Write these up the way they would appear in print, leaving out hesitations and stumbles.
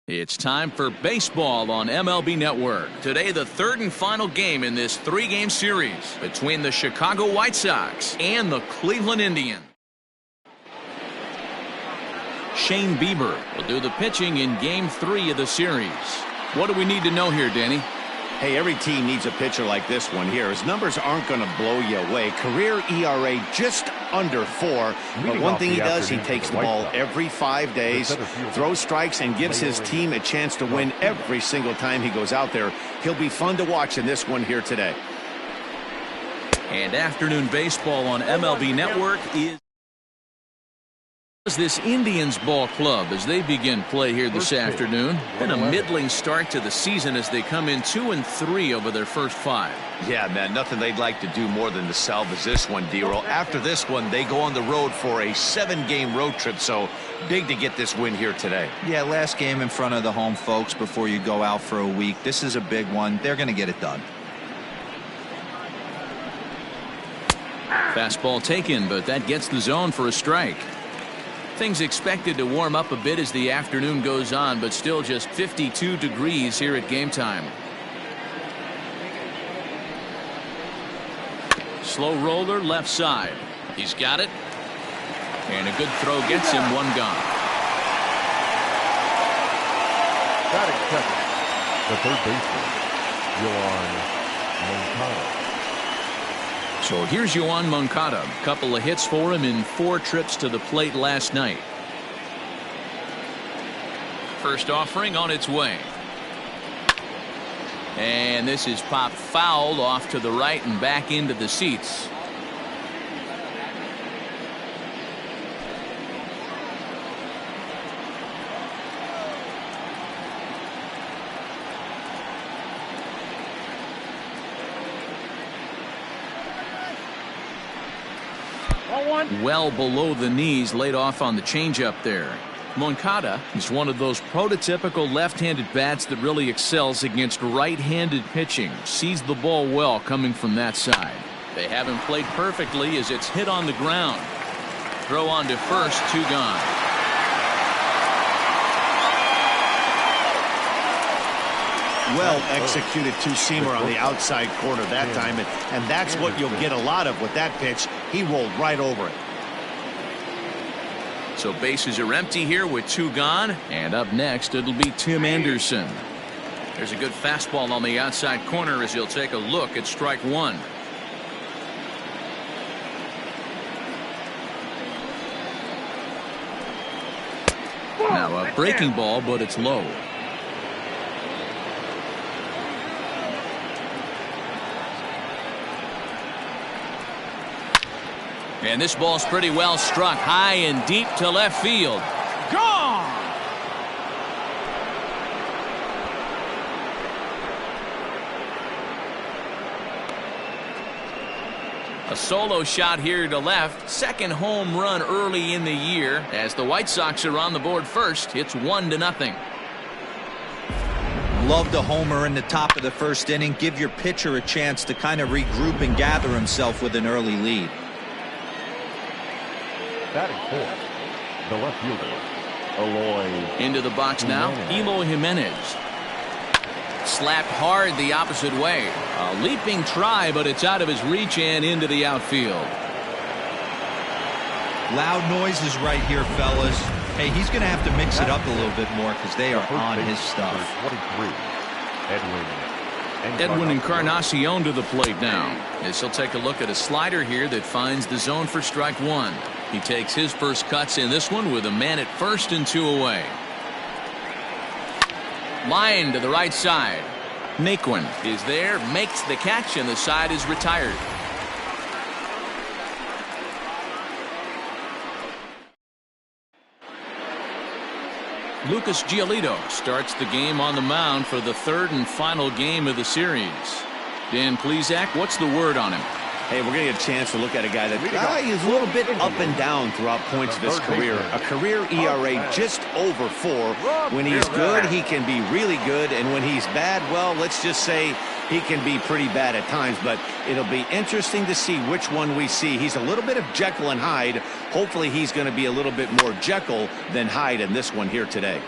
It's time for baseball on MLB Network. Today, the third and final game in this three-game series between the Chicago White Sox and the Cleveland Indians. Shane Bieber will do the pitching in Game 3 of the series. What do we need to know here, Danny? Hey, every team needs a pitcher like this one here. His numbers aren't going to blow you away. Career ERA just under 4. But one thing he does, he takes the ball every 5 days, throws strikes, and gives his team a chance to win every single time he goes out there. He'll be fun to watch in this one here today. And afternoon baseball on MLB Network is this Indians ball club as they begin play here this afternoon. Been a middling start to the season as they come in 2-3 over their first 5. Yeah, man, nothing they'd like to do more than to salvage this one, D-Roll. After this one, they go on the road for a 7-game road trip, so big to get this win here today. Yeah, last game in front of the home folks before you go out for a week. This is a big one. They're going to get it done. Fastball taken, but that gets the zone for a strike. Things expected to warm up a bit as the afternoon goes on, but still just 52 degrees here at game time. Slow roller left side. He's got it. And a good throw gets him one gone. Batting second, the third baseman, Moncada. So here's Yoan Moncada. A couple of hits for him in 4 trips to the plate last night. First offering on its way. And this is popped foul off to the right and back into the seats. Well below the knees, laid off on the changeup there. Moncada is one of those prototypical left-handed bats that really excels against right-handed pitching. Sees the ball well coming from that side. They haven't played perfectly as it's hit on the ground. Throw on to first, 2 gone. Well executed two-seamer on the outside corner that time, and that's what you'll get a lot of with that pitch. He rolled right over it. So bases are empty here with 2 gone, and up next it'll be Tim Anderson. There's a good fastball on the outside corner as he'll take a look at strike 1. Now a breaking ball, but it's low. And this ball's pretty well struck high and deep to left field. Gone! A solo shot here to left. Second home run early in the year. As the White Sox are on the board first, it's 1-0. Love the homer in the top of the first inning. Give your pitcher a chance to kind of regroup and gather himself with an early lead. Batting fourth, the left fielder, Eloy. Into the box now, Eloy Jimenez. Slapped hard the opposite way. A leaping try, but it's out of his reach and into the outfield. Loud noises right here, fellas. Hey, he's going to have to mix it up a little bit more because they are on his stuff. 23, Edwin Encarnacion to the plate now, as he'll take a look at a slider here that finds the zone for strike 1. He takes his first cuts in this one with a man at first and 2 away. Line to the right side. Naquin is there, makes the catch, and the side is retired. Lucas Giolito starts the game on the mound for the third and final game of the series. Dan Plesac, what's the word on him? Hey, we're going to get a chance to look at a guy that is a little bit up and down throughout points of his career. A career ERA just over 4. When he's good, he can be really good. And when he's bad, well, let's just say he can be pretty bad at times. But it'll be interesting to see which one we see. He's a little bit of Jekyll and Hyde. Hopefully he's going to be a little bit more Jekyll than Hyde in this one here today.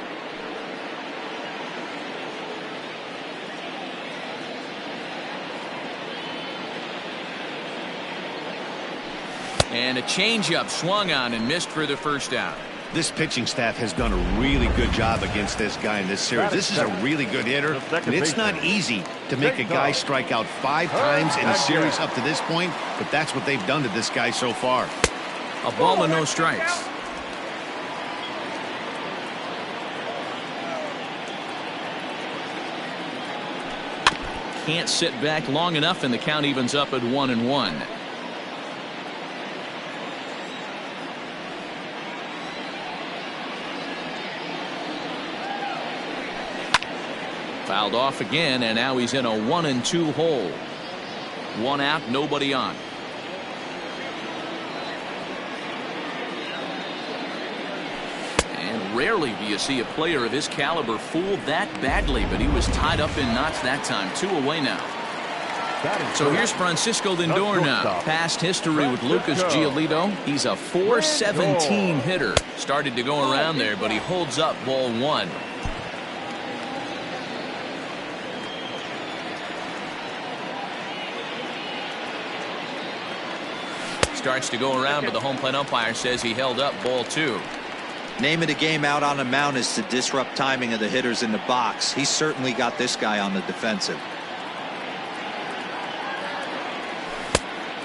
And a changeup swung on and missed for the first out. This pitching staff has done a really good job against this guy in this series. This is a really good hitter, and it's not easy to make a guy strike out 5 times in a series up to this point, but that's what they've done to this guy so far. A ball and no strikes. Can't sit back long enough, and the count evens up at 1-1. Fouled off again, and now he's in a 1-2 hole. 1 out, nobody on. And rarely do you see a player of his caliber fooled that badly, but he was tied up in knots that time. 2 away now. So here's Francisco Lindor now. Past history with Lucas Giolito. He's a .417 hitter. Started to go around there, but he holds up ball 1. Starts to go around, but the home plate umpire says he held up ball 2. Name of the game out on the mound is to disrupt timing of the hitters in the box. He's certainly got this guy on the defensive.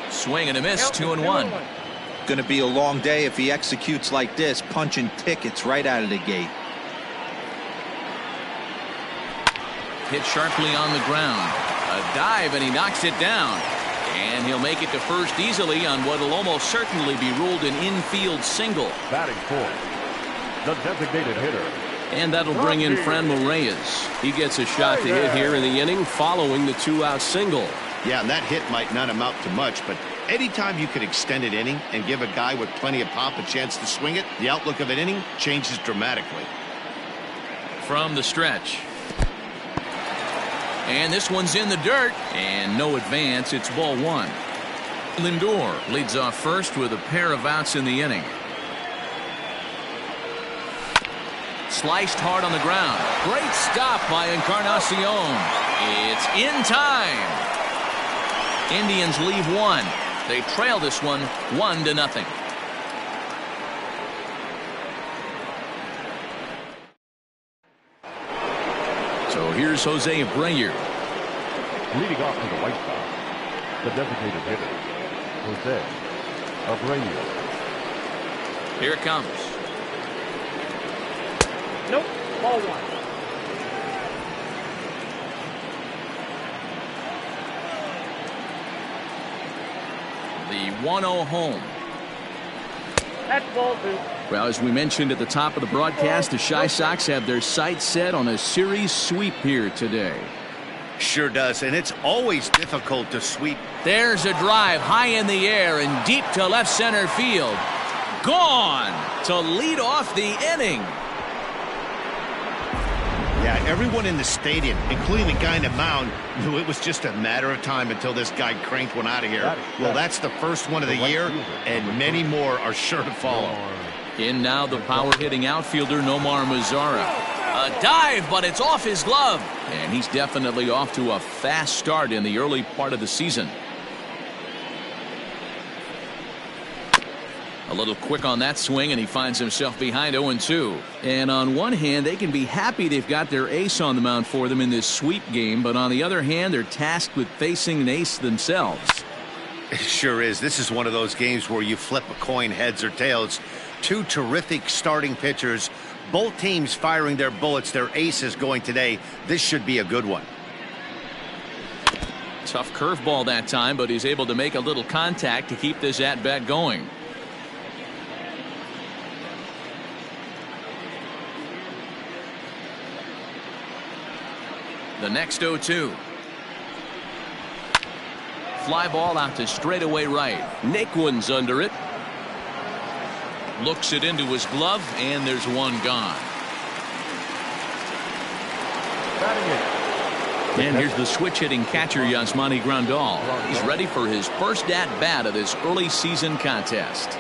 Swing and a miss, 2-1. Going to be a long day if he executes like this, punching tickets right out of the gate. Hit sharply on the ground. A dive, and he knocks it down. And he'll make it to first easily on what will almost certainly be ruled an infield single. Batting fourth, the designated hitter. And that'll bring in Franmil Reyes. He gets a shot to hit here in the inning following the 2-out single. Yeah, and that hit might not amount to much, but anytime you can extend an inning and give a guy with plenty of pop a chance to swing it, the outlook of an inning changes dramatically. From the stretch. And this one's in the dirt, and no advance. It's ball 1. Lindor leads off first with a pair of outs in the inning. Sliced hard on the ground. Great stop by Encarnacion. It's in time. Indians leave 1. They trail this one 1-0. So here's Jose Abreu. Leading off to the White Sox, the designated hitter, Jose Abreu. Here it comes. Nope, ball 1. The 1-0 home. That's ball 2. Well, as we mentioned at the top of the broadcast, the Chi Sox have their sights set on a series sweep here today. Sure does, and it's always difficult to sweep. There's a drive high in the air and deep to left center field. Gone to lead off the inning. Yeah, everyone in the stadium, including the guy in the mound, knew it was just a matter of time until this guy cranked one out of here. Well, that's the first one of the year, and many more are sure to follow. In now the power-hitting outfielder Nomar Mazara. A dive, but it's off his glove. And he's definitely off to a fast start in the early part of the season. A little quick on that swing, and he finds himself behind 0-2. And on one hand, they can be happy they've got their ace on the mound for them in this sweep game, but on the other hand, they're tasked with facing an ace themselves. It sure is. This is one of those games where you flip a coin heads or tails. 2 terrific starting pitchers, both teams firing their bullets. Their aces going today. This should be a good one. Tough curveball that time, but he's able to make a little contact to keep this at-bat going. The next 0-2. Fly ball out to straightaway right. Naquin's under it. Looks it into his glove, and there's one gone. And here's the switch-hitting catcher, Yasmani Grandal. He's ready for his first at-bat of this early season contest.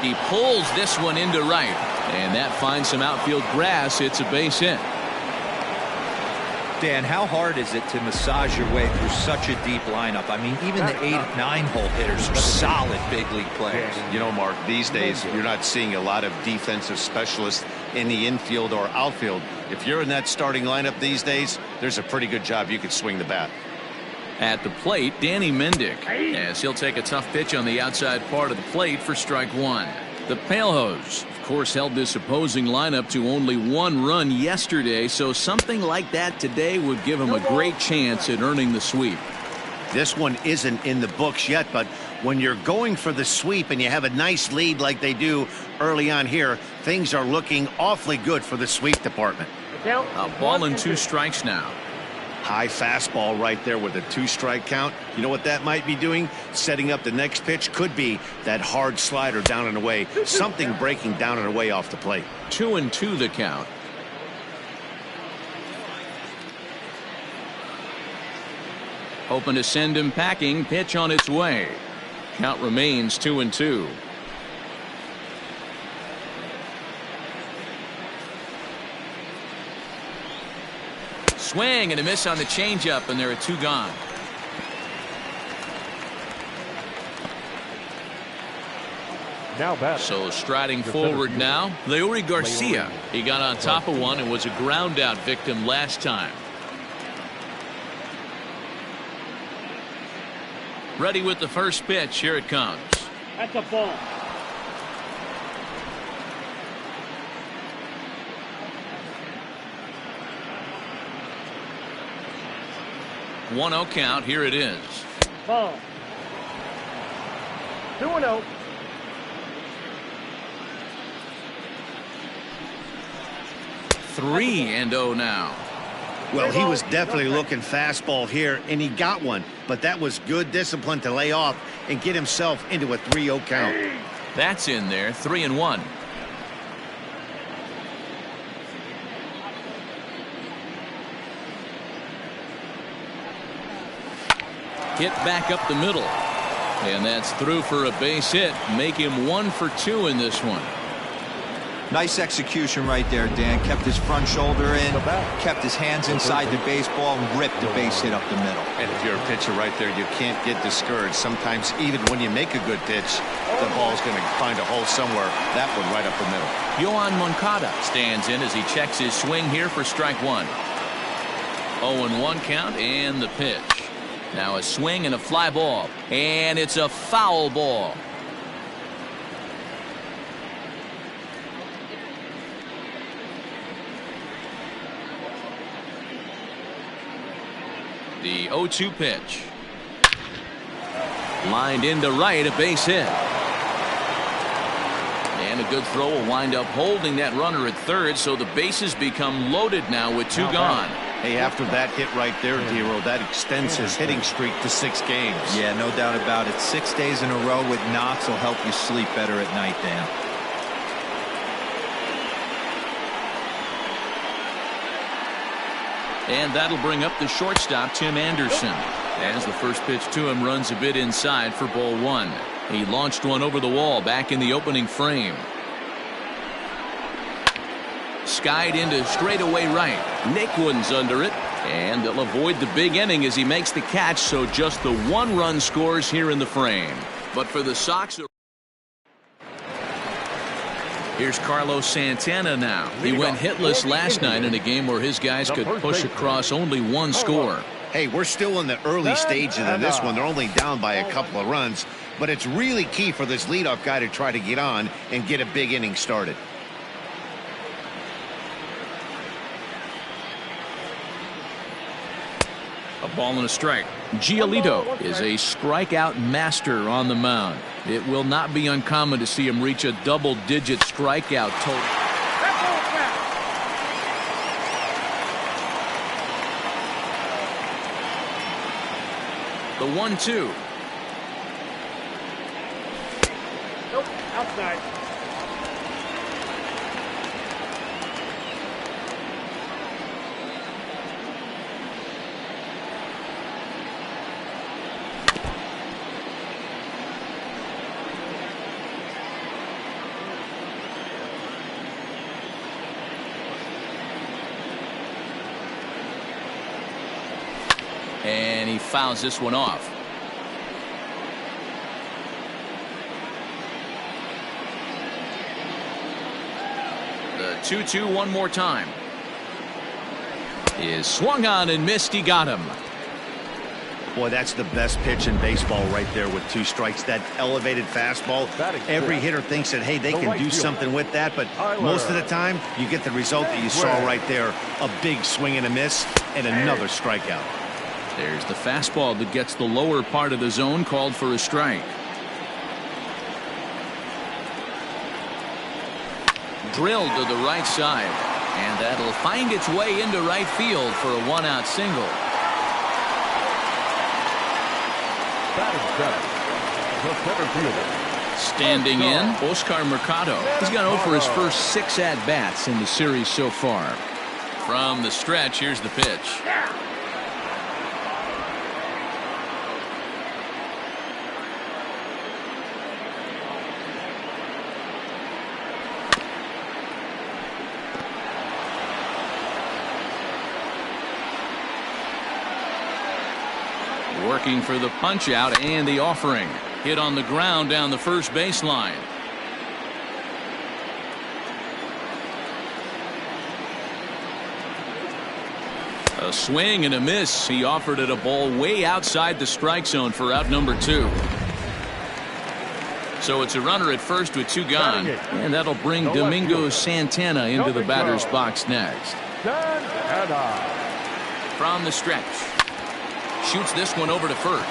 He pulls this one into right, and that finds some outfield grass. It's a base hit. Dan, how hard is it to massage your way through such a deep lineup? I mean, even the 8 and 9 hole hitters are solid big league players. You know, Mark, these days you're not seeing a lot of defensive specialists in the infield or outfield. If you're in that starting lineup these days, there's a pretty good job you could swing the bat. At the plate, Danny Mendick, as he'll take a tough pitch on the outside part of the plate for strike one. The Palehose, of course, held this opposing lineup to only 1 run yesterday, so something like that today would give him a great chance at earning the sweep. This one isn't in the books yet, but when you're going for the sweep and you have a nice lead like they do early on here, things are looking awfully good for the sweep department. A ball and 2 strikes now. High fastball right there with a 2-strike count. You know what that might be doing? Setting up the next pitch. Could be that hard slider down and away. Something breaking down and away off the plate. 2-2 the count. Hoping to send him packing. Pitch on its way. Count remains 2-2. Swing and a miss on the changeup, and there are 2 gone. Now back. So striding forward now, Leury Garcia. He got on top of one and was a ground out victim last time. Ready with the first pitch. Here it comes. That's a ball. One 1-0 count. Here it is. Ball. 2-0. Three and 0 now. Well, he was definitely looking fastball here, and he got one. But that was good discipline to lay off and get himself into a 3-0 count. That's in there. 3-1. Hit back up the middle. And that's through for a base hit. Make him 1 for 2 in this one. Nice execution right there, Dan. Kept his front shoulder in, kept his hands inside the baseball, and ripped the base hit up the middle. And if you're a pitcher right there, you can't get discouraged. Sometimes even when you make a good pitch, the ball's going to find a hole somewhere. That one right up the middle. Yohan Moncada stands in as he checks his swing here for strike one. 0-1 count and the pitch. Now a swing and a fly ball. And it's a foul ball. The 0-2 pitch. Lined into right, a base hit. And a good throw will wind up holding that runner at third, so the bases become loaded now with 2 gone. Hey, after that hit right there, Dero, that extends his hitting streak to 6 games. Yeah, no doubt about it. 6 days in a row with knocks will help you sleep better at night, Dan. And that'll bring up the shortstop, Tim Anderson, as the first pitch to him runs a bit inside for ball 1. He launched one over the wall back in the opening frame. Skied into straightaway right. Naquin's under it, and they'll avoid the big inning as he makes the catch, so just the 1 run scores here in the frame. But for the Sox, here's Carlos Santana now. He went hitless last night in a game where his guys could push across only 1 score. Hey, we're still in the early stages of this one. They're only down by a couple of runs, but it's really key for this leadoff guy to try to get on and get a big inning started. A ball and a strike. Giolito is a strikeout master on the mound. It will not be uncommon to see him reach a double-digit strikeout total. The 1-2. Nope, outside. fouls this one off. The 2-2 one more time. Is swung on and missed. He got him. Boy, that's the best pitch in baseball right there with 2 strikes. That elevated fastball. Every hitter thinks that, hey, they can do something with that, but most of the time you get the result that you saw right there. A big swing and a miss and another strikeout. There's the fastball that gets the lower part of the zone, called for a strike. Drilled to the right side, and that'll find its way into right field for a 1-out single. Standing in, Oscar Mercado. He's gone 0 for his first 6 at-bats in the series so far. From the stretch, here's the pitch. Working for the punch out and the offering. Hit on the ground down the first baseline. A swing and a miss. He offered it a ball way outside the strike zone for out number 2. So it's a runner at first with 2 gone, and that'll bring Domingo Santana into the batter's box next. From the stretch. Shoots this one over to first.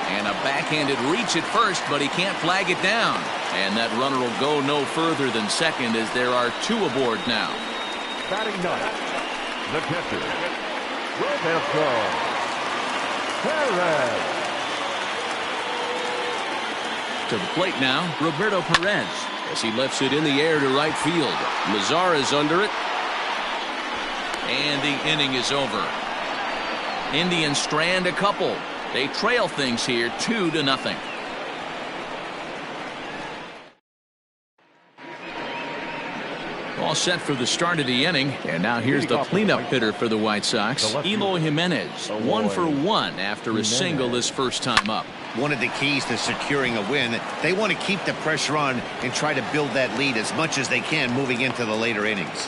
And a backhanded reach at first, but he can't flag it down. And that runner will go no further than second, as there are 2 aboard now. Batting 9th, the catcher, Roberto Perez. To the plate now, Roberto Perez, as he lifts it in the air to right field. Mazara's under it. And the inning is over. Indians strand a couple. They trail things here 2-0. All set for the start of the inning, and now here's the cleanup hitter for the White Sox, Eloy Jimenez. 1 for 1 after a single his first time up. One of the keys to securing a win, they want to keep the pressure on and try to build that lead as much as they can moving into the later innings.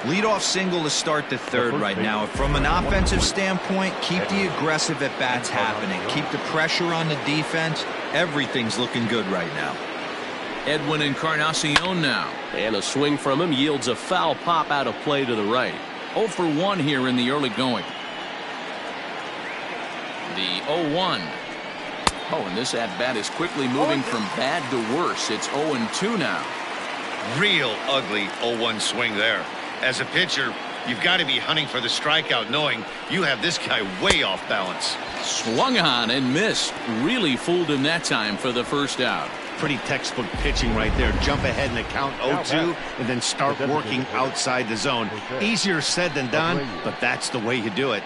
Leadoff single to start the third right now. From an offensive standpoint, keep the aggressive at-bats happening. Keep the pressure on the defense. Everything's looking good right now. Edwin Encarnacion now. And a swing from him yields a foul pop out of play to the right. 0 for 1 here in the early going. The 0-1. Oh, and this at-bat is quickly moving from bad to worse. It's 0-2 now. Real ugly 0-1 swing there. As a pitcher, you've got to be hunting for the strikeout, knowing you have this guy way off balance. Swung on and missed. Really fooled him that time for the first out. Pretty textbook pitching right there. Jump ahead in the count 0-2 and then start working outside the zone. Easier said than done, but that's the way you do it.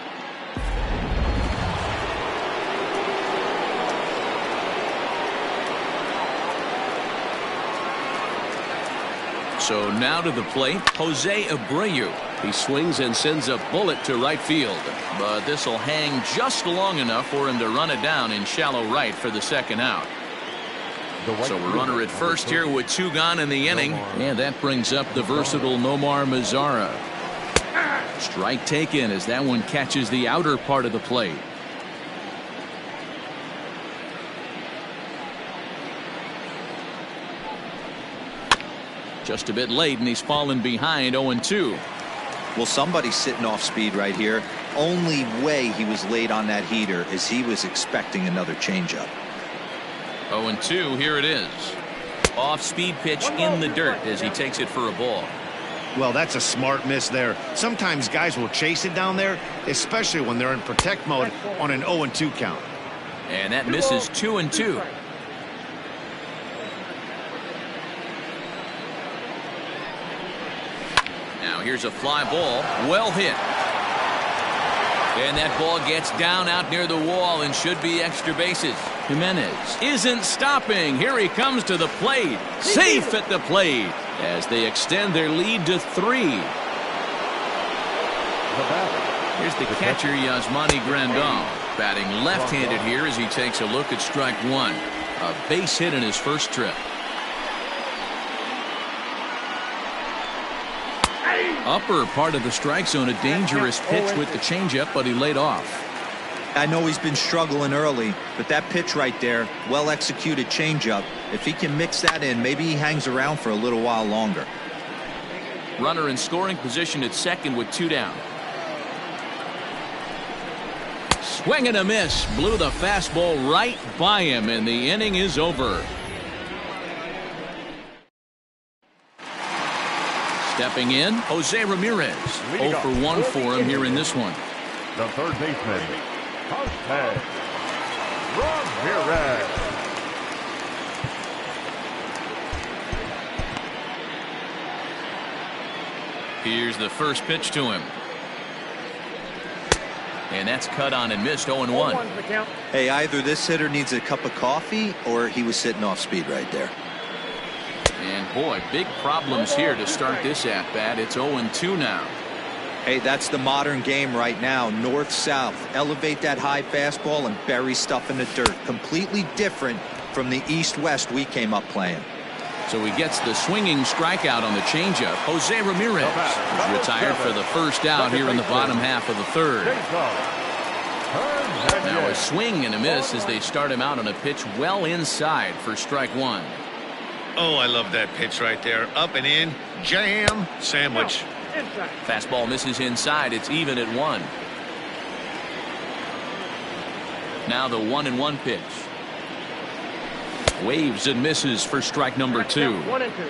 So now to the plate, Jose Abreu. He swings and sends a bullet to right field, but this will hang just long enough for him to run it down in shallow right for the second out. So a runner at first here with 2 gone in the inning, and that brings up the versatile Nomar Mazara. Strike taken as that one catches the outer part of the plate. Just a bit late, and he's fallen behind 0-2. Well, somebody's sitting off speed right here. Only way he was late on that heater is he was expecting another changeup. 0-2, here it is. Off-speed pitch in the dirt as he takes it for a ball. Well, that's a smart miss there. Sometimes guys will chase it down there, especially when they're in protect mode on an 0-2 count. And that misses 2-2. Now here's a fly ball, well hit. And that ball gets down out near the wall and should be extra bases. Jimenez isn't stopping. Here he comes to the plate. Safe at the plate as they extend their lead to 3. The batter, Here's the catcher, Yasmani Grandal, batting left-handed here as he takes a look at strike one. A base hit in his first trip. Upper part of the strike zone, a dangerous pitch with the changeup, but he laid off. I know he's been struggling early, but that pitch right there, well-executed changeup, if he can mix that in, maybe he hangs around for a little while longer. Runner in scoring position at second with 2 down. Swing and a miss. Blew the fastball right by him, and the inning is over. Stepping in, Jose Ramirez. 0 for 1 for him here in this one. The third baseman, Jose Ramirez. Here's the first pitch to him. And that's cut on and missed. 0-1. Hey, either this hitter needs a cup of coffee or he was sitting off speed right there. And boy, big problems here to start this at-bat. It's 0-2 now. Hey, that's the modern game right now. North-south. Elevate that high fastball and bury stuff in the dirt. Completely different from the east-west we came up playing. So he gets the swinging strikeout on the changeup. Jose Ramirez is retired for the first out here in the bottom half of the third. Now a swing and a miss as they start him out on a pitch well inside for strike one. Oh, I love that pitch right there. Up and in, jam, sandwich. Fastball misses inside. It's even at 1. Now the 1-1 pitch. Waves and misses for strike number 2. 1-2.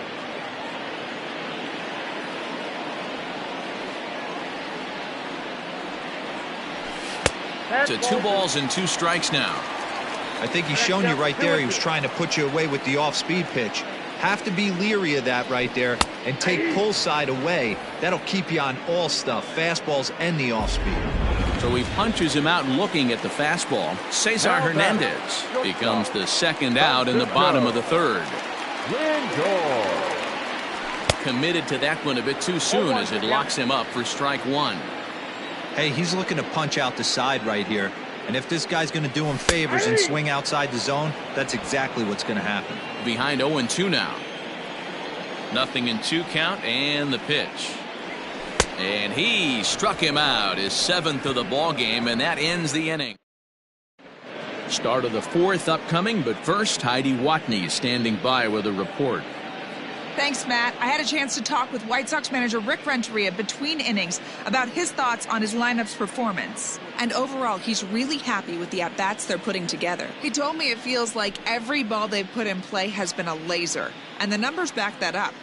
To 2 balls and 2 strikes now. I think he's shown you right there. He was trying to put you away with the off-speed pitch. Have to be leery of that right there and take pull side away. That'll keep you on all stuff, fastballs and the off-speed. So he punches him out looking at the fastball. Cesar Hernandez becomes the second out in the bottom of the third. Committed to that one a bit too soon as it locks him up for strike 1. Hey, he's looking to punch out the side right here. And if this guy's going to do him favors and swing outside the zone, that's exactly what's going to happen. Behind 0-2 now. 0-2 count and the pitch. And he struck him out, his 7th of the ball game, and that ends the inning. Start of the 4th upcoming, but first Heidi Watney standing by with a report. Thanks, Matt. I had a chance to talk with White Sox manager Rick Renteria between innings about his thoughts on his lineup's performance. And overall, he's really happy with the at-bats they're putting together. He told me it feels like every ball they've put in play has been a laser, and the numbers back that up.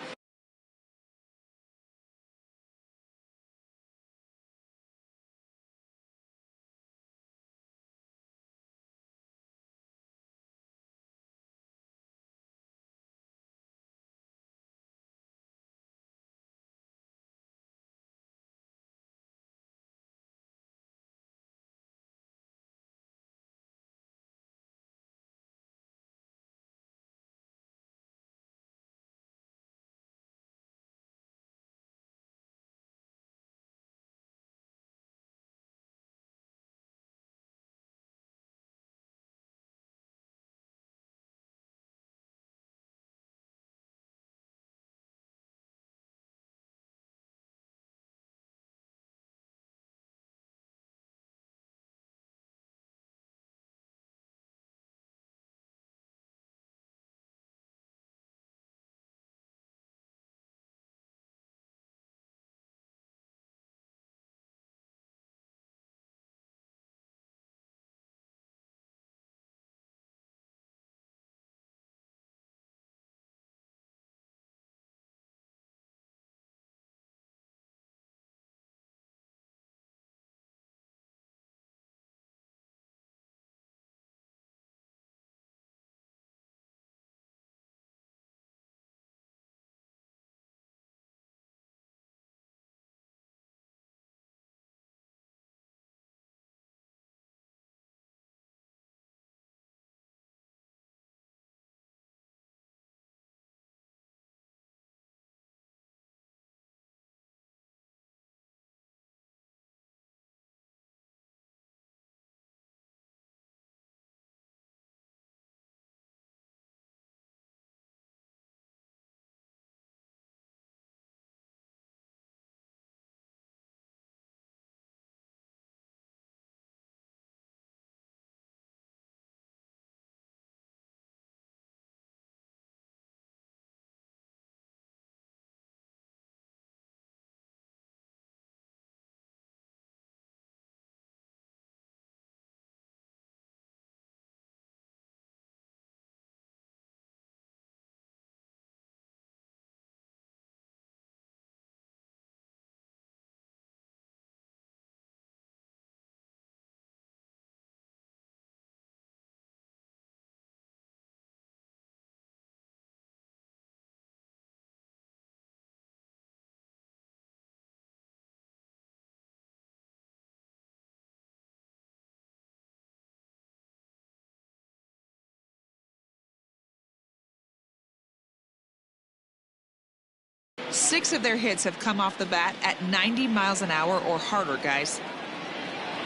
6 of their hits have come off the bat at 90 miles an hour or harder, guys.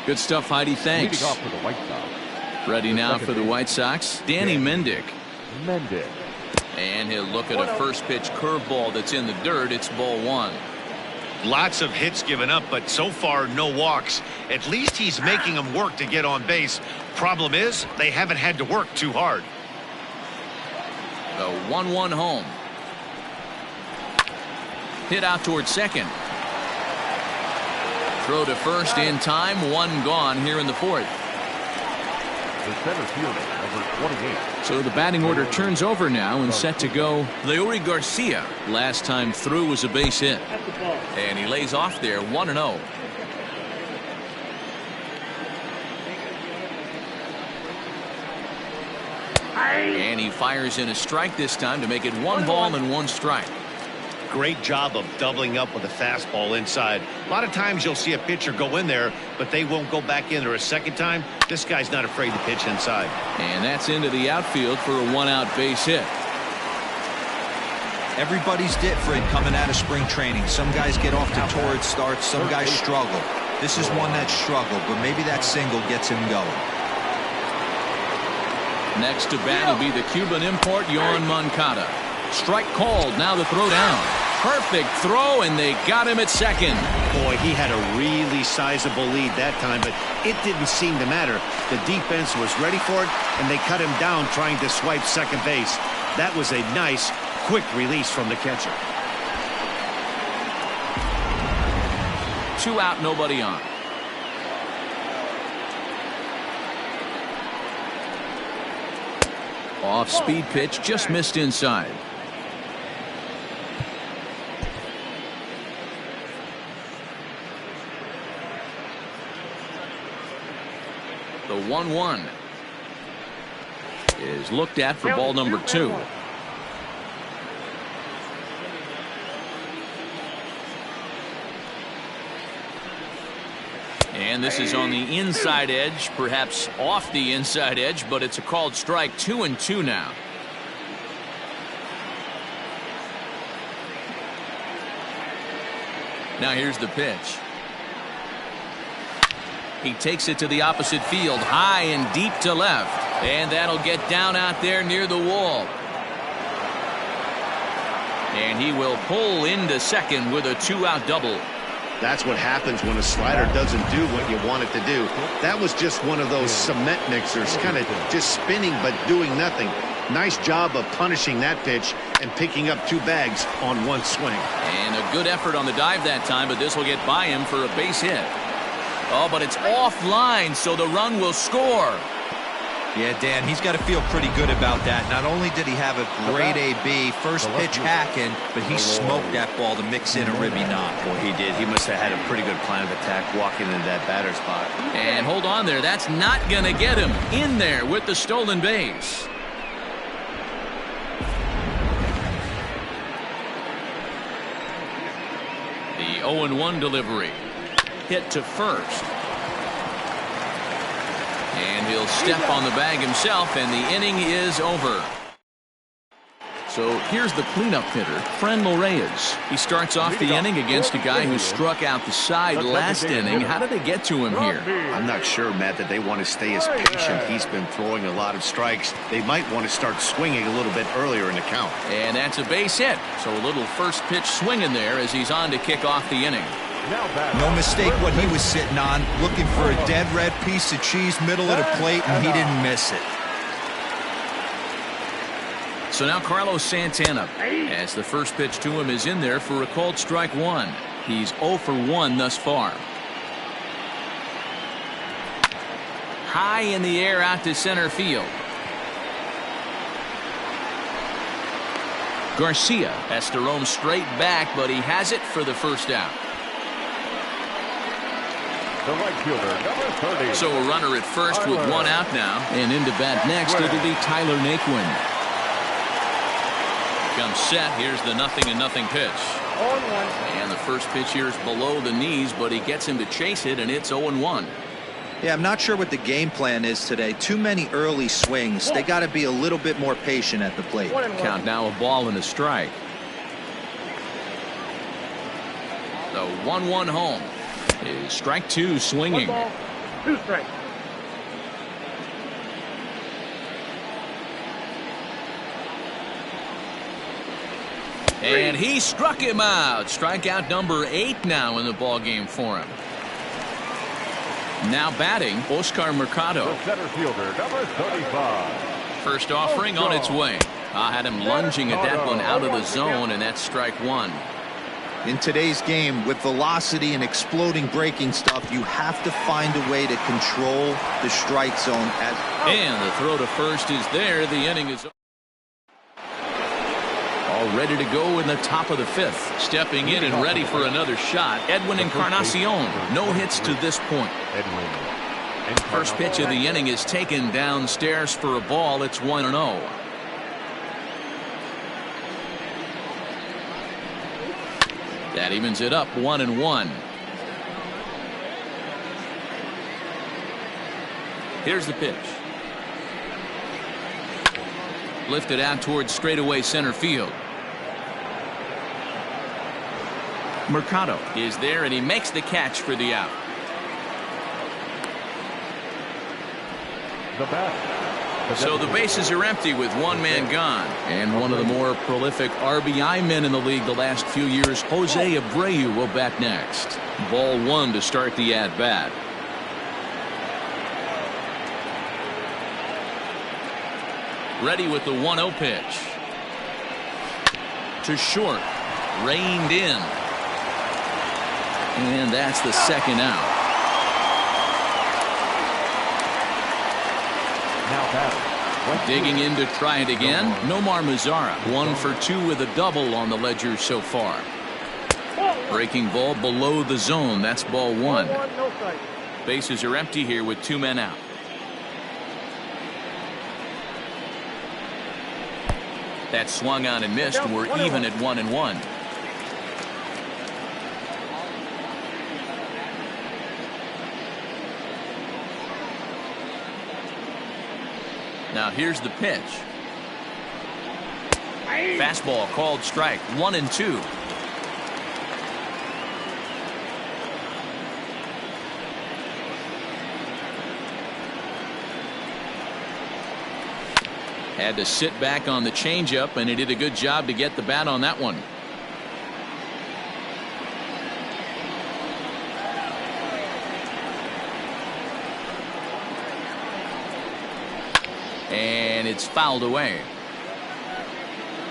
Good stuff, Heidi. Thanks. Leading off for the White Sox. Ready now for the White Sox, Danny Mendick. Mendick. And he'll look at a first pitch curveball that's in the dirt. It's ball 1. Lots of hits given up, but so far no walks. At least he's making them work to get on base. Problem is, they haven't had to work too hard. The 1-1 home. Hit out towards second. Throw to first in time. 1 gone here in the 4th. The center fielder, number 28. So the batting order turns over now and set to go. Leury Garcia. Last time through was a base hit. And he lays off there 1-0. And he fires in a strike this time to make it 1 ball and 1 strike. Great job of doubling up with a fastball inside. A lot of times you'll see a pitcher go in there, but they won't go back in there a second time. This guy's not afraid to pitch inside. And that's into the outfield for a 1-out base hit. Everybody's different coming out of spring training. Some guys get off to torrid starts. Some guys struggle. This is one that struggled, but maybe that single gets him going. Next to bat will be the Cuban import, Yoan Moncada. Strike called. Now the throw down. Perfect throw, and they got him at second. Boy, he had a really sizable lead that time, but it didn't seem to matter. The defense was ready for it, and they cut him down trying to swipe second base. That was a nice, quick release from the catcher. 2 out, nobody on. Off-speed pitch, just missed inside. The 1-1 is looked at for ball number 2. And this is on the inside edge, perhaps off the inside edge, but it's a called strike. 2-2 now. Now here's the pitch. He takes it to the opposite field, high and deep to left. And that'll get down out there near the wall. And he will pull into second with a 2-out double. That's what happens when a slider doesn't do what you want it to do. That was just one of those cement mixers, kind of just spinning but doing nothing. Nice job of punishing that pitch and picking up 2 bags on 1 swing. And a good effort on the dive that time, but this will get by him for a base hit. Oh, but it's offline, so the run will score. Yeah, Dan, he's got to feel pretty good about that. Not only did he have a great AB, first pitch hacking, but he smoked that ball to mix in a ribby knock. Boy, he did. He must have had a pretty good plan of attack walking into that batter spot. And hold on there. That's not going to get him in there with the stolen base. The 0-1 delivery. Hit to first. And he'll step on the bag himself, and the inning is over. So here's the cleanup hitter, Franmil Reyes. He starts off the inning against a guy who struck out the side last inning. How did they get to him here? I'm not sure, Matt, that they want to stay as patient. He's been throwing a lot of strikes. They might want to start swinging a little bit earlier in the count. And that's a base hit. So a little first pitch swing in there as he's on to kick off the inning. No mistake what he was sitting on, looking for a dead red piece of cheese middle of the plate, and he didn't miss it. So now Carlos Santana, as the first pitch to him is in there for a called strike 1. He's 0 for 1 thus far. High in the air out to center field. Garcia has to roam straight back, but he has it for the first out. The right fielder, number 30. So a runner at first with 1 out now. And into bat next, it'll be Tyler Naquin. Comes set. Here's the 0-0 pitch. And the first pitch here is below the knees, but he gets him to chase it, and it's 0-1. Yeah, I'm not sure what the game plan is today. Too many early swings. They got to be a little bit more patient at the plate. Count now a ball and a strike. 1-1 home. Is strike 2 swinging. 1 ball, 2 strikes. And he struck him out. Strikeout number 8 now in the ballgame for him. Now batting, Oscar Mercado. The center fielder, number 35. First offering on its way. I had him lunging at that one out of the zone, and that's strike 1. In today's game, with velocity and exploding breaking stuff, you have to find a way to control the strike zone. And the throw to first is there. The inning is all ready to go in the top of the 5th. Stepping in and ready for another shot, Edwin Encarnacion. No hits to this point. First pitch of the inning is taken downstairs for a ball. It's 1-0. That evens it up 1-1. Here's the pitch. Lifted out towards straightaway center field. Mercado is there, and he makes the catch for the out. So the bases are empty with one man gone. And one of the more prolific RBI men in the league the last few years, Jose Abreu, will bat next. Ball 1 to start the at-bat. Ready with the 1-0 pitch. To short. Reined in. And that's the second out. Digging in to try it again, Nomar Mazara. 1 for 2 with a double on the ledger so far. Breaking ball below the zone. That's ball 1. Bases are empty here with 2 men out. That swung on and missed. We're even at 1-1. Now here's the pitch. Fastball called strike. 1-2. Had to sit back on the changeup, and he did a good job to get the bat on that one. And it's fouled away.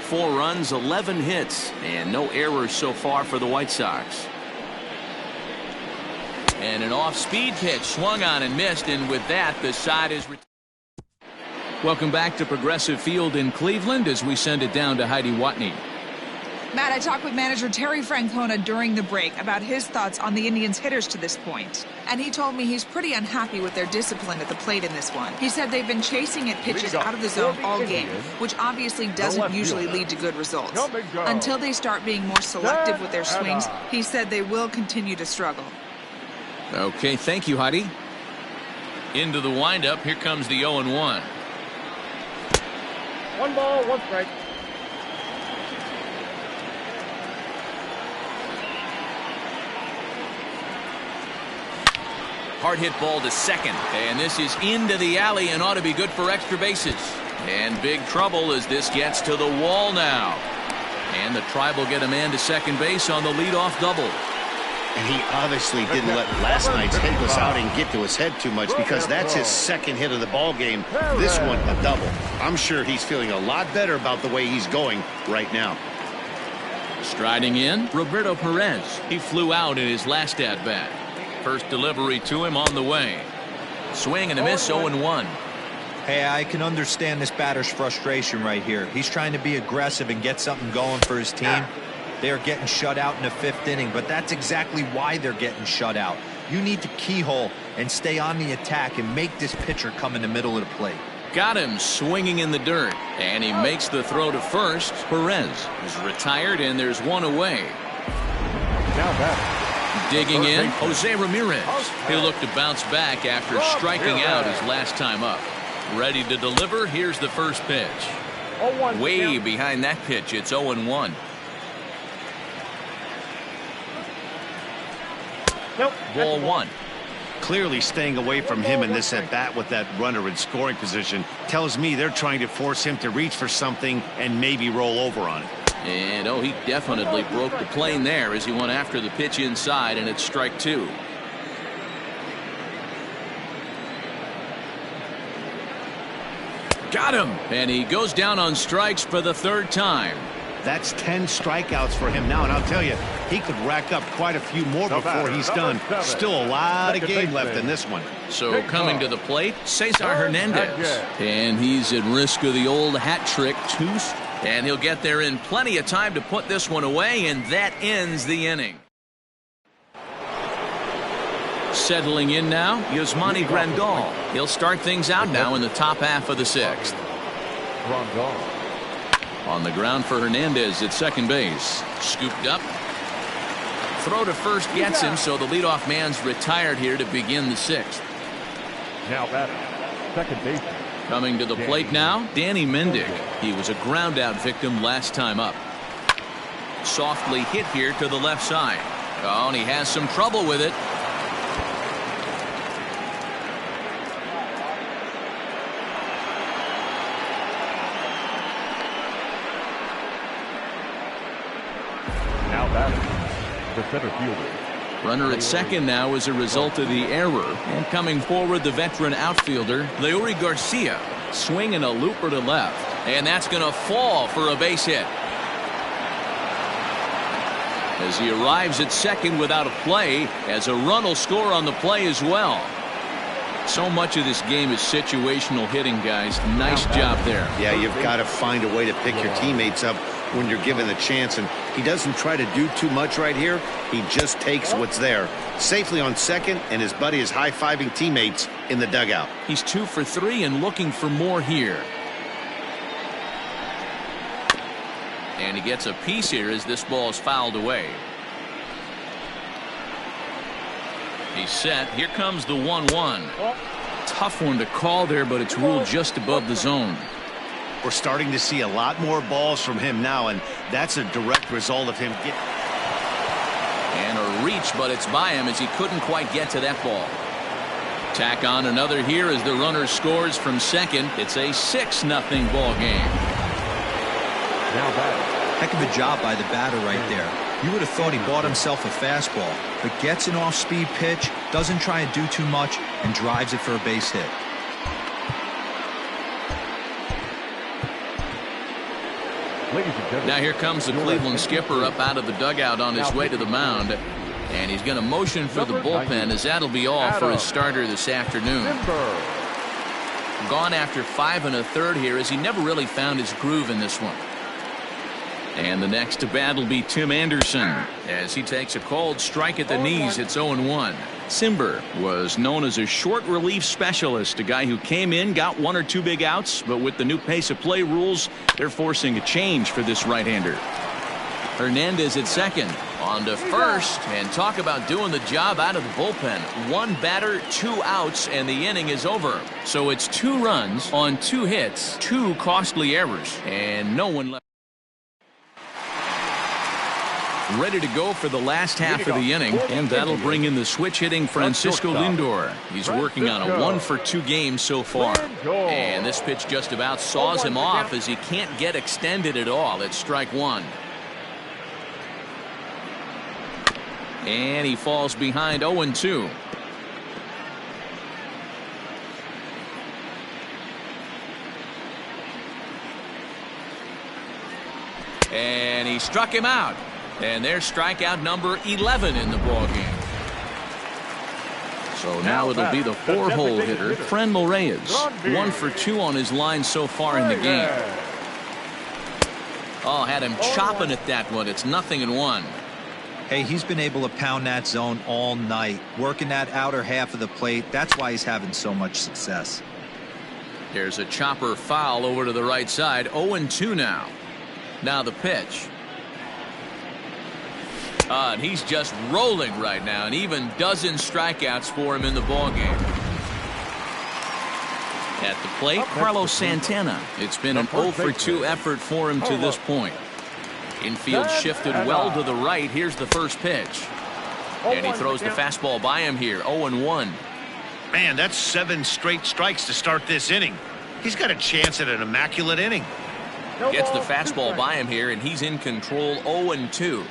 4 runs, 11 hits, and no errors so far for the White Sox. And an off-speed pitch swung on and missed, and with that, the side is retired. Welcome back to Progressive Field in Cleveland as we send it down to Heidi Watney. Matt, I talked with manager Terry Francona during the break about his thoughts on the Indians' hitters to this point. And he told me he's pretty unhappy with their discipline at the plate in this one. He said they've been chasing at pitches out of the zone all game, which obviously doesn't usually lead to good results. Until they start being more selective with their swings, he said they will continue to struggle. Okay, thank you, Heidi. Into the windup, here comes the 0-1. 1 ball, 1 strike. Hard hit ball to second, and this is into the alley and ought to be good for extra bases. And big trouble as this gets to the wall now. And the Tribe will get a man to second base on the leadoff double. And he obviously didn't let last night's hitless outing get to his head too much, because that's his second hit of the ball game. This one a double. I'm sure he's feeling a lot better about the way he's going right now. Striding in, Roberto Perez. He flew out in his last at-bat. First delivery to him on the way. Swing and a miss, 0-1. Hey, I can understand this batter's frustration right here. He's trying to be aggressive and get something going for his team. They are getting shut out in the 5th inning, but that's exactly why they're getting shut out. You need to keyhole and stay on the attack and make this pitcher come in the middle of the plate. Got him swinging in the dirt, and he makes the throw to first. Perez is retired, and there's 1 away. Now back. Digging in, Jose Ramirez. He'll look to bounce back after striking out his last time up. Ready to deliver. Here's the first pitch. Way behind that pitch. It's 0-1. Nope. Ball one. Clearly staying away from him in this at-bat with that runner in scoring position tells me they're trying to force him to reach for something and maybe roll over on it. And, oh, he definitely broke the plane there as he went after the pitch inside, and it's strike two. Got him. And he goes down on strikes for the third time. That's 10 strikeouts for him now, and I'll tell you, he could rack up quite a few more before he's done. Still a lot of game left in this one. So coming to the plate, Cesar Hernandez. And he's at risk of the old hat trick, tooth. And he'll get there in plenty of time to put this one away, and that ends the inning. Settling in now, Yasmani Grandal. He'll start things out now in the top half of the sixth. On the ground for Hernandez at second base. Scooped up. Throw to first gets him, so the leadoff man's retired here to begin the sixth. Now batting, second baseman. Coming to the plate now, Danny Mendick. He was a ground out victim last time up. Softly hit here to the left side. Oh, and he has some trouble with it. Now batting, the center fielder. Runner at second now as a result of the error. And coming forward, the veteran outfielder, Leury Garcia, swinging a looper to left. And that's going to fall for a base hit. As he arrives at second without a play, as a run will score on the play as well. So much of this game is situational hitting, guys. Nice job there. Yeah, you've got to find a way to pick your teammates up when you're given the chance, and he doesn't try to do too much right here. He just takes what's there. Safely on second, and his buddy is high-fiving teammates in the dugout. He's 2 for 3 and looking for more here. And he gets a piece here as this ball is fouled away. He's set. Here comes the 1-1. Tough one to call there, but it's ruled just above the zone. We're starting to see a lot more balls from him now, and that's a direct result of him getting. And a reach, but it's by him as he couldn't quite get to that ball. Tack on another here as the runner scores from second. It's a 6-0 ball game. Now batting. Heck of a job by the batter right there. You would have thought he bought himself a fastball, but gets an off-speed pitch, doesn't try and do too much, and drives it for a base hit. Now here comes the Cleveland skipper up out of the dugout on his way to the mound. And he's going to motion for the bullpen, as that'll be all for his starter this afternoon. Gone after 5 1/3 here, as he never really found his groove in this one. And the next to bat will be Tim Anderson as he takes a called strike at the knees. It's 0-1. Simber was known as a short relief specialist, a guy who came in, got 1 or 2 big outs, but with the new pace of play rules, they're forcing a change for this right-hander. Hernandez at second. On to first, and talk about doing the job out of the bullpen. 1 batter, 2 outs, and the inning is over. So it's 2 runs on 2 hits, 2 costly errors, and no one left. Ready to go for the last half of the inning, and that'll bring in the switch hitting Francisco Lindor. He's working on a 1 for 2 game so far. And this pitch just about saws him off as he can't get extended at all. It's strike 1. And he falls behind 0-2. And he struck him out. And there's strikeout number 11 in the ballgame. So now it'll be the 4-hole hitter, Franmil Reyes. 1 for 2 on his line so far in the game. Oh, had him chopping at that one. It's 0-1. Hey, he's been able to pound that zone all night, working that outer half of the plate. That's why he's having so much success. There's a chopper foul over to the right side. 0-2 now. Now the pitch. And he's just rolling right now, and even dozen strikeouts for him in the ballgame. At the plate, Carlos Santana. It's been an 0 for 2 effort for him to this point. Infield shifted well to the right. Here's the first pitch. And he throws the fastball by him here, 0-1. Man, that's 7 straight strikes to start this inning. He's got a chance at an immaculate inning. Gets the fastball by him here, and he's in control, 0-2.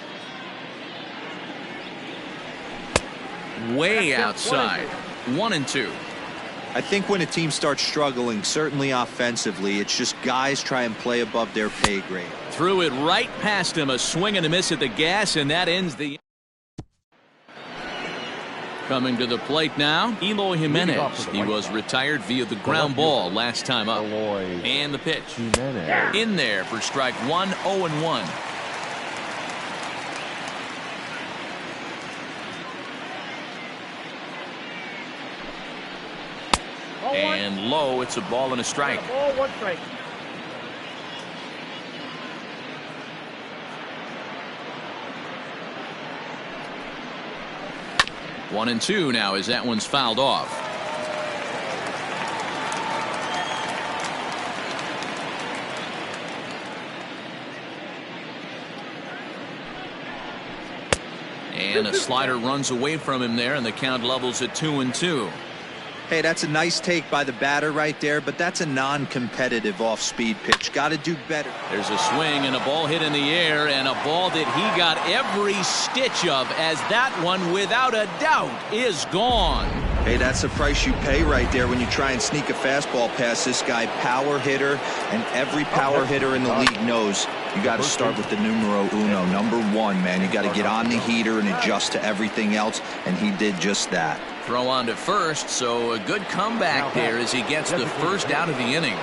Way outside, 1-2. I think when a team starts struggling, certainly offensively, it's just guys try and play above their pay grade. Threw it right past him, a swing and a miss at the gas, and that ends the... Coming to the plate now, Eloy Jimenez. He was retired via the ground ball last time up. And the pitch. In there for strike 1, 0-1. And low, it's a ball and a strike. Ball, 1 strike. One and 2 now as that one's fouled off. And a slider runs away from him there, and the count levels at 2-2. Hey, that's a nice take by the batter right there, but that's a non-competitive off-speed pitch. Got to do better. There's a swing and a ball hit in the air, and a ball that he got every stitch of, as that one, without a doubt, is gone. Hey, that's the price you pay right there when you try and sneak a fastball past this guy. Power hitter, and every power hitter in the league knows you got to start with the numero uno, number 1, man. You got to get on the heater and adjust to everything else, and he did just that. Throw on to first, so a good comeback there as he gets the first out of the inning.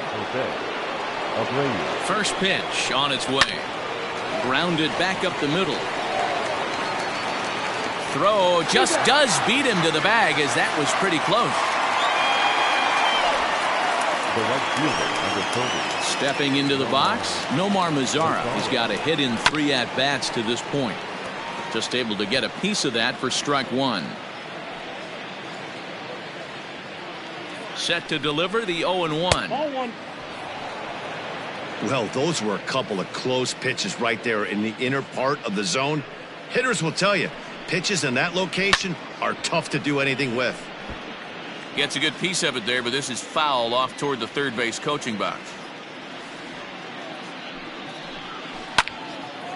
First pitch on its way. Grounded back up the middle. Throw just does beat him to the bag, as that was pretty close. Stepping into the box, Nomar Mazara. He's got a hit in 3 at-bats to this point. Just able to get a piece of that for strike 1. Set to deliver the 0-1. Well, those were a couple of close pitches right there in the inner part of the zone. Hitters will tell you, pitches in that location are tough to do anything with. Gets a good piece of it there, but this is foul off toward the third base coaching box.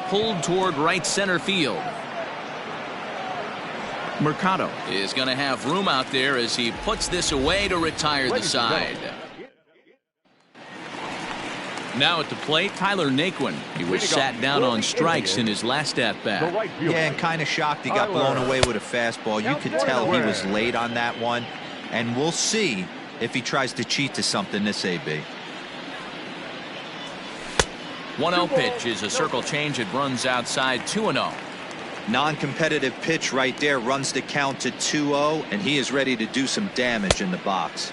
Pulled toward right center field. Mercado is going to have room out there as he puts this away to retire the side. Now at the plate, Tyler Naquin. He was sat down on strikes in his last at-bat. Yeah, and kind of shocked he got blown away with a fastball. You could tell he was late on that one, and we'll see if he tries to cheat to something this AB. 1-0 pitch is a circle change. It runs outside, 2-0. Non-competitive pitch right there, runs the count to 2-0, and he is ready to do some damage in the box.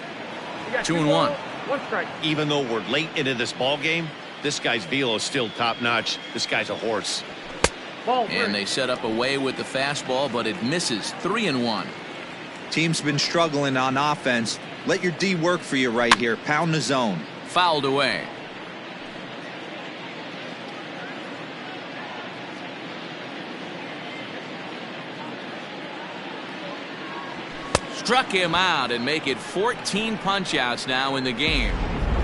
2-1. 1 strike. Even though we're late into this ball game, this guy's velo is still top-notch. This guy's a horse. And they set up away with the fastball, but it misses, 3-1. Team's been struggling on offense. Let your D work for you right here. Pound the zone. Fouled away. Struck him out and make it 14 punch-outs now in the game.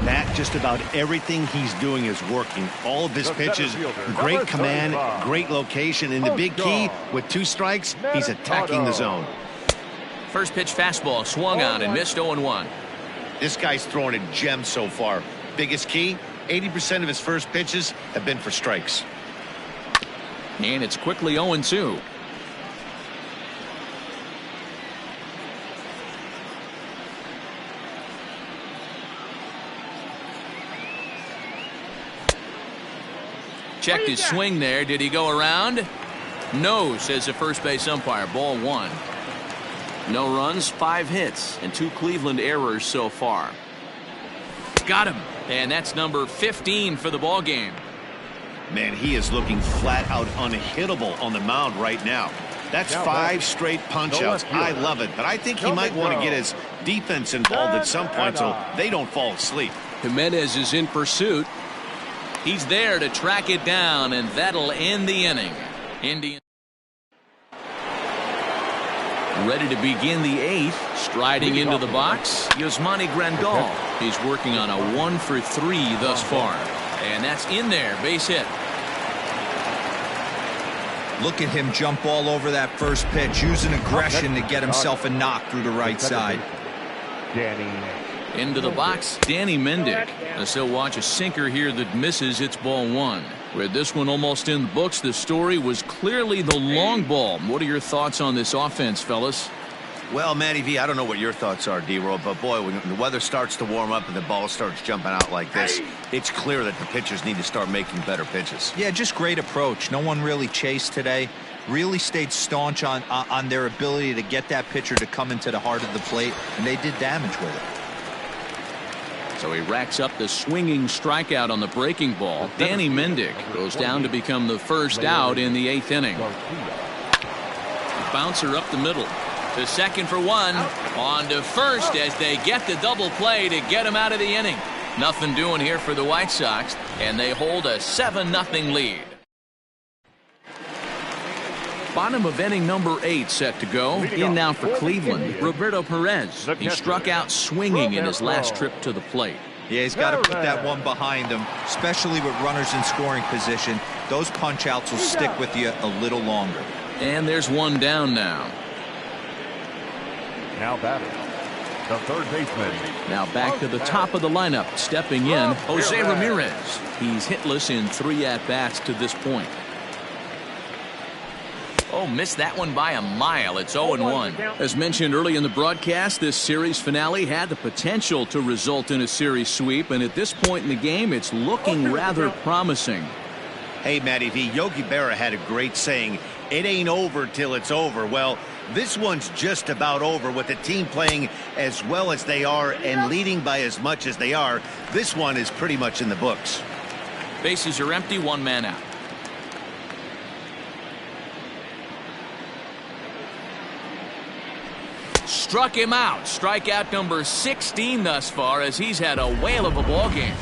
Matt, just about everything he's doing is working. All of his pitches, great command, great location, and the big key, with 2 strikes, he's attacking the zone. First pitch fastball swung on and missed, 0-1. This guy's throwing a gem so far. Biggest key, 80% of his first pitches have been for strikes. And it's quickly 0-2. Checked his swing there. Did he go around? No, says the first base umpire. Ball 1. No runs, 5 hits, and 2 Cleveland errors so far. Got him. And that's number 15 for the ball game. Man, he is looking flat out unhittable on the mound right now. That's 5 straight punch-outs. I love it, but I think he might want to get his defense involved at some point so they don't fall asleep. Jimenez is in pursuit. He's there to track it down, and that'll end the inning. Indian. Ready to begin the 8th. Striding into the box, Yasmani Grandal. He's working on a 1-for-3 thus far. And that's in there. Base hit. Look at him jump all over that first pitch, using aggression to get himself a knock through the right side. Into the box, Danny Mendick. As he'll watch a sinker here that misses. It's ball 1. With this one almost in the books, the story was clearly the long ball. What are your thoughts on this offense, fellas? Well, Matty V, I don't know what your thoughts are, D-Roll, but boy, when the weather starts to warm up and the ball starts jumping out like this, it's clear that the pitchers need to start making better pitches. Yeah, just great approach. No one really chased today. Really stayed staunch on their ability to get that pitcher to come into the heart of the plate, and they did damage with it. So he racks up the swinging strikeout on the breaking ball. Danny Mendick goes down to become the first out in the 8th inning. Bouncer up the middle. To second for 1. On to first as they get the double play to get him out of the inning. Nothing doing here for the White Sox, and they hold a 7-0 lead. Bottom of inning number 8 set to go. In now for Cleveland, Roberto Perez. He struck out swinging in his last trip to the plate. Yeah, he's got to put that one behind him, especially with runners in scoring position. Those punch outs will stick with you a little longer. And there's one down now. Now batting, the third baseman. Now back to the top of the lineup. Stepping in, Jose Ramirez. He's hitless in 3 at-bats to this point. Oh, missed that one by a mile. It's 0-1. As mentioned early in the broadcast, this series finale had the potential to result in a series sweep, and at this point in the game, it's looking rather promising. Hey, Matty V, Yogi Berra had a great saying, it ain't over till it's over. Well, this one's just about over with the team playing as well as they are and leading by as much as they are. This one is pretty much in the books. Bases are empty, 1 man out. Struck him out. Strikeout number 16 thus far as he's had a whale of a ball game.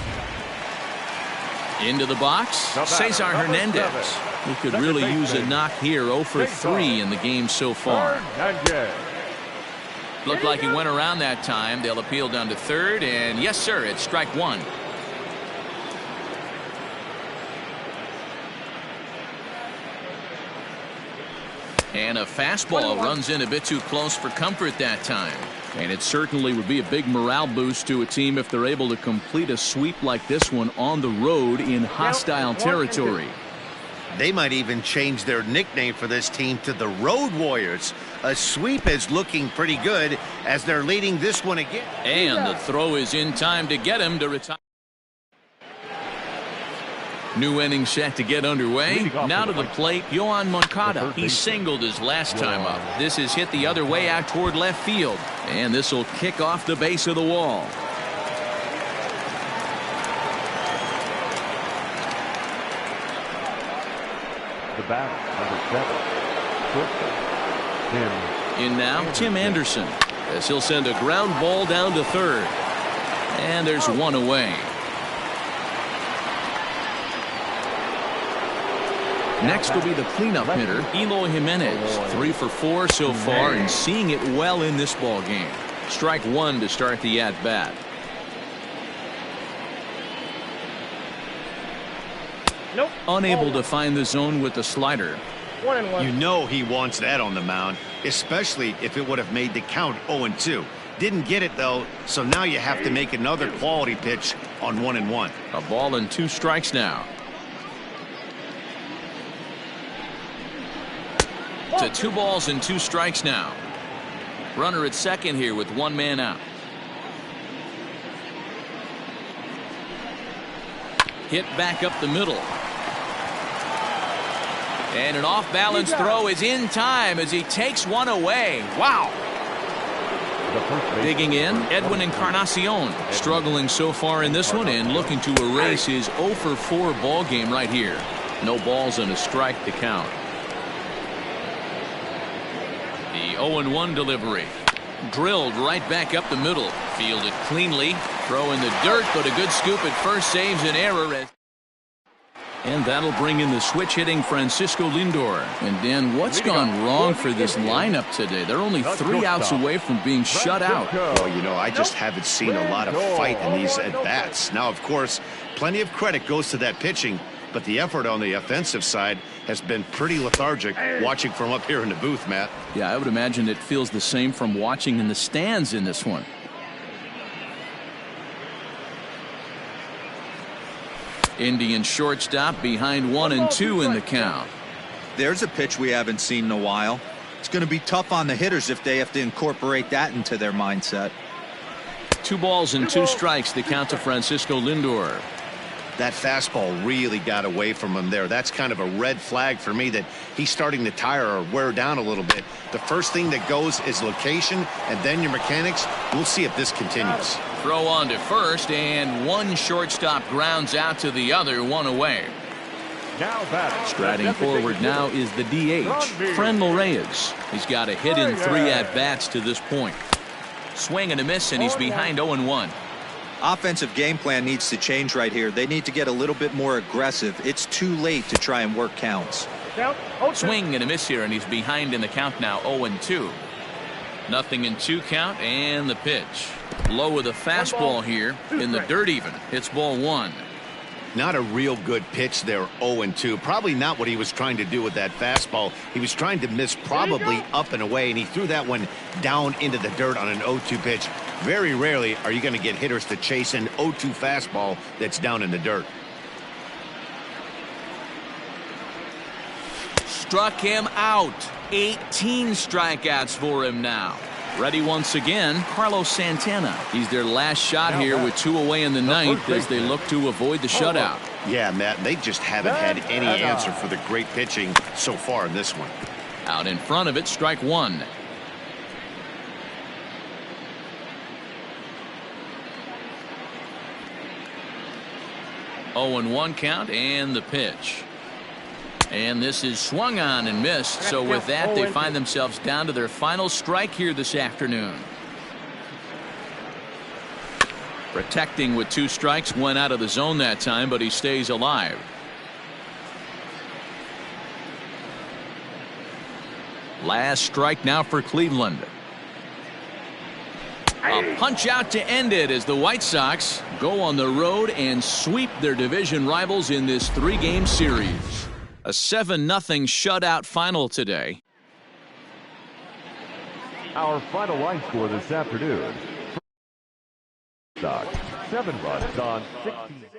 Into the box, Cesar Hernandez. He could really use a knock here. 0-for-3 in the game so far. Looked like he went around that time. They'll appeal down to third, and yes, sir, it's strike 1. And a fastball runs in a bit too close for comfort that time. And it certainly would be a big morale boost to a team if they're able to complete a sweep like this one on the road in hostile territory. They might even change their nickname for this team to the Road Warriors. A sweep is looking pretty good as they're leading this one again. And the throw is in time to get him to retire. New inning set to get underway. Now to the plate, Yoan Moncada. He singled his last time up. This is hit the other way out toward left field. And this will kick off the base of the wall. The batter, number 7, In now, Tim Anderson. As he'll send a ground ball down to third. And there's one away. Next will be the cleanup hitter, Eloy Jimenez. 3 for 4 so far and seeing it well in this ball game. Strike 1 to start the at-bat. Nope. Unable to find the zone with the slider. 1-1. You know he wants that on the mound, especially if it would have made the count 0-2. Didn't get it, though, so now you have to make another quality pitch on 1-1. A ball and 2 strikes now. To 2 balls and 2 strikes now. Runner at second here with 1 man out. Hit back up the middle. And an off-balance throw is in time as he takes one away. Wow. Digging in, Edwin Encarnacion. Struggling so far in this one and looking to erase his 0-for-4 ball game right here. No balls and a strike to count. The 0-1 delivery. Drilled right back up the middle. Fielded cleanly. Throw in the dirt, but a good scoop at first saves an error. And that'll bring in the switch-hitting Francisco Lindor. And Dan, what's gone wrong for this lineup today? They're only 3 outs away from being shut out. Well, you know, I just haven't seen a lot of fight in these at-bats. Now, of course, plenty of credit goes to that pitching, but the effort on the offensive side has been pretty lethargic watching from up here in the booth, Matt. Yeah, I would imagine it feels the same from watching in the stands in this one. Indian shortstop behind 1-2 in the count. There's a pitch we haven't seen in a while. It's going to be tough on the hitters if they have to incorporate that into their mindset. 2 balls and 2 strikes, the count to Francisco Lindor. That fastball really got away from him there. That's kind of a red flag for me that he's starting to tire or wear down a little bit. The first thing that goes is location and then your mechanics. We'll see if this continues. Throw on to first, and 1 shortstop grounds out to the other, 1 away. Striding forward now is the DH, Frenmel Reyes. He's got a hit in 3 at-bats to this point. Swing and a miss, and he's behind 0-1. Offensive game plan needs to change right here. They need to get a little bit more aggressive. It's too late to try and work counts. Swing and a miss here, and he's behind in the count now, 0-2. 0-2 count, and the pitch. Low with a fastball here, in the dirt even. Hits ball 1. Not a real good pitch there, 0-2. Probably not what he was trying to do with that fastball. He was trying to miss probably up and away, and he threw that one down into the dirt on an 0-2 pitch. Very rarely are you going to get hitters to chase an 0-2 fastball that's down in the dirt. Struck him out. 18 strikeouts for him now. Ready once again, Carlos Santana. He's their last shot here with 2 away in the 9th as they look to avoid the shutout. Yeah, Matt, they just haven't had any answer for the great pitching so far in this one. Out in front of it, strike 1. Oh, and 1 count, and the pitch. And this is swung on and missed. So with that, they find themselves down to their final strike here this afternoon. Protecting with 2 strikes, went out of the zone that time, but he stays alive. Last strike now for Cleveland. A punch out to end it as the White Sox go on the road and sweep their division rivals in this 3-game series. A 7-0 shutout final today. Our final line score this afternoon. Sox, 7 runs on 16.